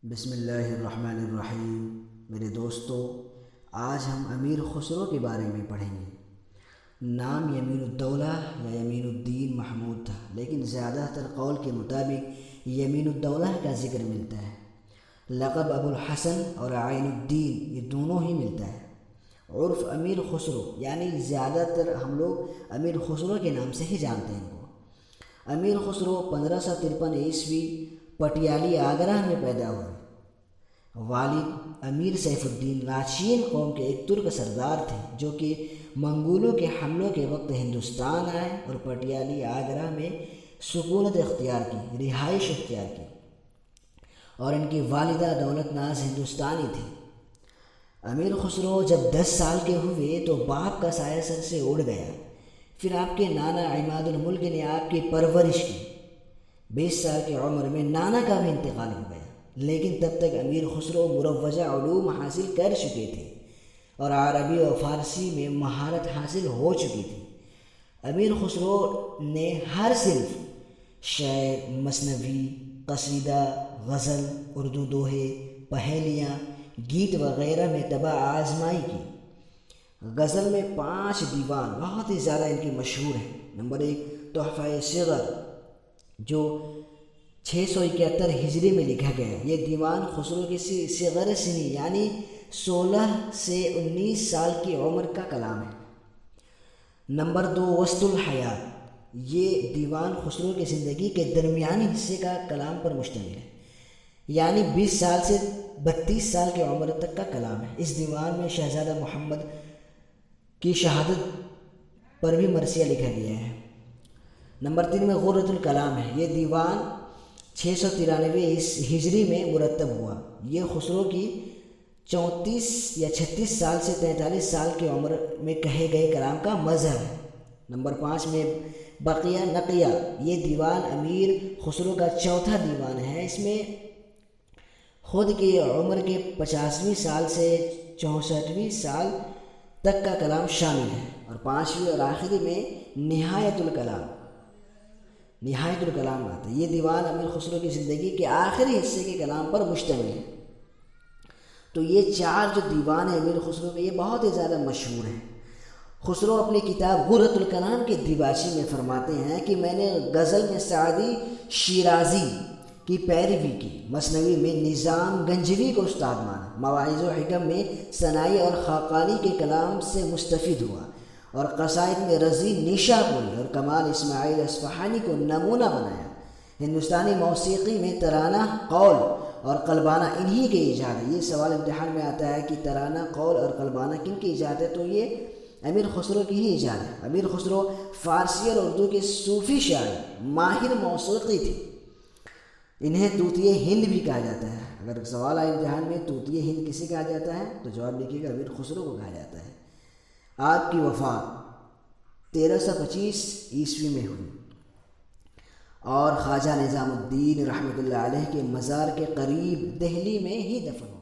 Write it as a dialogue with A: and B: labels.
A: بسم اللہ الرحمن الرحیم۔ میرے دوستو، آج ہم امیر خسرو کے بارے میں پڑھیں گے۔ نام یمین الدولہ یا یمین الدین محمود تھا، لیکن زیادہ تر قول کے مطابق یمین الدولہ کا ذکر ملتا ہے۔ لقب ابو الحسن اور عین الدین یہ دونوں ہی ملتا ہے۔ عرف امیر خسرو یعنی زیادہ تر ہم لوگ امیر خسرو کے نام سے ہی جانتے ہیں ان کو۔ امیر خسرو 1553 عیسوی پٹیالی آگرہ میں پیدا ہوئے۔ والد امیر سیف الدین لاچین قوم کے ایک ترک سردار تھے جو کہ منگولوں کے حملوں کے وقت ہندوستان آئے اور پٹیالی آگرہ میں سکونت اختیار کی، رہائش اختیار کی، اور ان کی والدہ دولت ناز ہندوستانی تھی۔ امیر خسرو جب 10 سال کے ہوئے تو باپ کا سایہ سر سے اڑ گیا۔ پھر آپ کے نانا عماد الملک نے آپ کی پرورش کی۔ 20 سال کی عمر میں نانا کا بھی انتقال ہو گیا، لیکن تب تک امیر خسرو مروجہ علوم حاصل کر چکے تھے اور عربی و فارسی میں مہارت حاصل ہو چکی تھی۔ امیر خسرو نے ہر صنف شعر، مثنوی، قصیدہ، غزل، اردو دوہے، پہیلیاں، گیت وغیرہ میں طبع آزمائی کی۔ غزل میں 5 دیوان بہت ہی زیادہ ان کی مشہور ہیں۔ نمبر 1 تحفہ صغر جو 671 ہجری میں لکھا گیا۔ یہ دیوان خسرو کی صغر سنی یعنی 16 سے 19 سال کی عمر کا کلام ہے۔ نمبر 2 وسط الحیات، یہ دیوان خسرو کی زندگی کے درمیانی حصے کا کلام پر مشتمل ہے، یعنی 20 سال سے 32 سال کی عمر تک کا کلام ہے۔ اس دیوان میں شہزادہ محمد کی شہادت پر بھی مرثیہ لکھا گیا ہے۔ نمبر 3 میں غرۃ الکلام ہے۔ یہ دیوان 693 ہجری میں مرتب ہوا۔ یہ خسرو کی 34 یا 36 سال سے 43 سال کی عمر میں کہے گئے کلام کا مظہر ہے۔ نمبر 5 میں بقیہ نقیہ، یہ دیوان امیر خسرو کا چوتھا دیوان ہے۔ اس میں خود کی عمر کے 50ویں سال سے 64ویں سال تک کا کلام شامل ہے۔ اور 5ویں اور آخری میں نہایت الکلام آتا ہے۔ یہ دیوان امیر خسرو کی زندگی کے آخری حصے کے کلام پر مشتمل ہے۔ تو یہ 4 جو دیوان ہیں امیر خسرو کے، یہ بہت ہی زیادہ مشہور ہیں۔ خسرو اپنی کتاب غرۃ الکلام کے دیباچی میں فرماتے ہیں کہ میں نے غزل میں سعدی شیرازی کی پیروی کی، مثنوی میں نظام گنجوی کو استاد مانا، مواعظ و حکم میں ثنائی اور خاقانی کے کلام سے مستفید ہوا، اور قصائد میں رضی نیشاپوری اور کمال اسماعیل اصفہانی کو نمونہ بنایا۔ ہندوستانی موسیقی میں ترانہ، قول اور قلبانہ انہی کے ایجاد ہے۔ یہ سوال امتحان میں آتا ہے کہ ترانہ، قول اور قلبانہ کن کی ایجاد ہے؟ تو یہ امیر خسرو کی ہی ایجاد ہے۔ امیر خسرو فارسی اور اردو کے صوفی شاعر، ماہر موسیقی تھے۔ انہیں طوطیِ ہند بھی کہا جاتا ہے۔ اگر سوال آئے امتحان میں طوطیِ ہند کسے کہا جاتا ہے تو جواب لکھیے گا امیر خسرو کو کہا جاتا ہے۔ آپ کی وفات 1325 عیسوی میں ہوئی اور خواجہ نظام الدین رحمۃ اللہ علیہ کے مزار کے قریب دہلی میں ہی دفن ہوئی۔